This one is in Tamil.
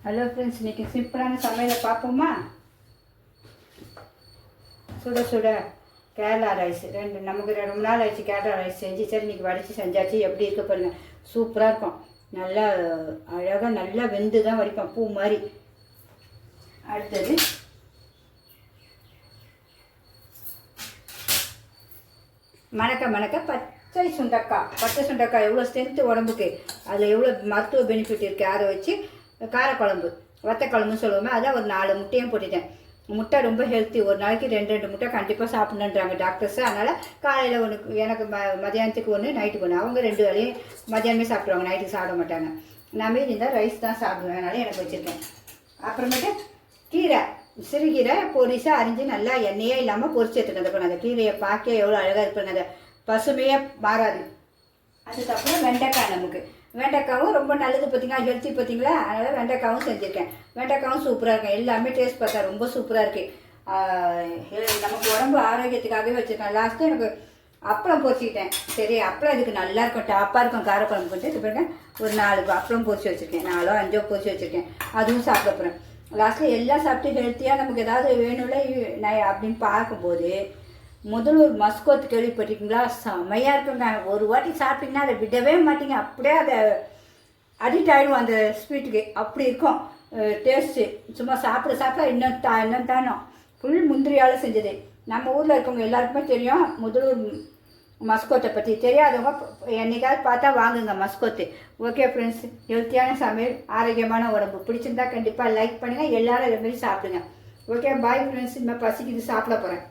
ஹலோ ஃப்ரெண்ட்ஸ், இன்றைக்கி சிம்பிளான சமையலை பார்ப்போமா? சுட சுட கேரளா ரைஸ் நமக்கு ரொம்ப நாள் ஆயிடுச்சு. கேரளா ரைஸ் செஞ்சு சரி இன்றைக்கி வடித்து செஞ்சாச்சு. எப்படி இருக்க பாருங்கள், சூப்பராக இருக்கும். நல்லா அழகாக நல்லா வெந்து தான் வடிப்பேன், பூ மாதிரி. அடுத்தது மணக்க பச்சை சுண்டக்காய் எவ்வளோ ஸ்ட்ரென்த்து உடம்புக்கு, அதில் எவ்வளோ மருத்துவ பெனிஃபிட் இருக்குது. அதை வச்சு காரக்குழம்பு, வத்தக்குழம்புன்னு சொல்லுவோமே, அதான் ஒரு 4 முட்டையும் போட்டுட்டேன். முட்டை ரொம்ப ஹெல்த்தி. ஒரு நாளைக்கு 2 முட்டை கண்டிப்பாக சாப்பிடணுன்றாங்க டாக்டர்ஸு. அதனால் காலையில் ஒன்று, எனக்கு மதியானத்துக்கு ஒன்று, நைட்டுக்கு ஒன்று. அவங்க 2 வேளையும் மதியானமே சாப்பிடுவாங்க, நைட்டுக்கு சாப்பிட மாட்டாங்க. நான் மீதி இருந்தால் ரைஸ் தான் சாப்பிடுவேன், அதனால் எனக்கு வச்சுருக்கேன். அப்புறமேட்டு கீரை, சிறுகீரை பொரிசாக அரிஞ்சு நல்லா எண்ணெயே இல்லாமல் பொரிச்சு எடுத்துக்கணும். அந்த கீரையை பார்க்க எவ்வளோ அழகாக இருப்பாங்க, அந்த பசுமையாக மாறாது. அதுக்கப்புறம் வெண்டைக்காய், வெண்டைக்காவும் ரொம்ப நல்லது பார்த்தீங்களா, ஹெல்த்தி பார்த்தீங்களா. அதனால் வெண்டைக்காவும் செஞ்சுருக்கேன். வெண்டைக்காவும் சூப்பராக இருக்கும். எல்லாமே டேஸ்ட் பார்த்தா ரொம்ப சூப்பராக இருக்குது. நமக்கு உடம்பு ஆரோக்கியத்துக்காகவே வச்சுருக்கேன். லாஸ்ட்டு எனக்கு அப்பளம் பொரிச்சிக்கிட்டேன். சரி, அப்பளம் இதுக்கு நல்லா இருக்கும், டாப்பாக இருக்கும் காரக்குழம்பு போட்டு. இது பாருங்க, ஒரு 4 அப்பளம் பொரிச்சு வச்சுருக்கேன், 4ஓ 5ஓ பொரிச்சு வச்சுருக்கேன். அதுவும் சாப்பிட போகிறேன். லாஸ்ட்டில் எல்லாம் சாப்பிட்டு ஹெல்த்தியாக நமக்கு ஏதாவது வேணும்ல அப்படின்னு பார்க்கும்போது, முதலூர் மஸ்கோத் கேள்விப்பட்டிருக்கீங்களா? செம்மையாக இருக்குங்க. ஒரு வாட்டி சாப்பிட்டிங்கன்னா அதை விடவே மாட்டிங்க, அப்படியே அதை அடிக்ட் ஆகிடுவோம் அந்த ஸ்வீட்டுக்கு. அப்படி இருக்கும் டேஸ்ட்டு. சும்மா சாப்பிட இன்னும் தானோம். ஃபுல் முந்திரியால் செஞ்சது. நம்ம ஊரில் இருக்கவங்க எல்லாருக்குமே தெரியும் முதலூர் மஸ்கோத்தை பற்றி. தெரியாதவங்க என்னைக்காவது பார்த்தா வாங்குங்க மஸ்கோத்து. ஓகே ஃப்ரெண்ட்ஸ், ஹெல்த்தியான சமையல், ஆரோக்கியமான உடம்பு பிடிச்சிருந்தா கண்டிப்பாக லைக் பண்ணுங்கள். எல்லோரும் இதே மாதிரி சாப்பிடுங்க. Okay, bye friends. இனிமேல் பசிக்குது, சாப்பிட போகிறேன்.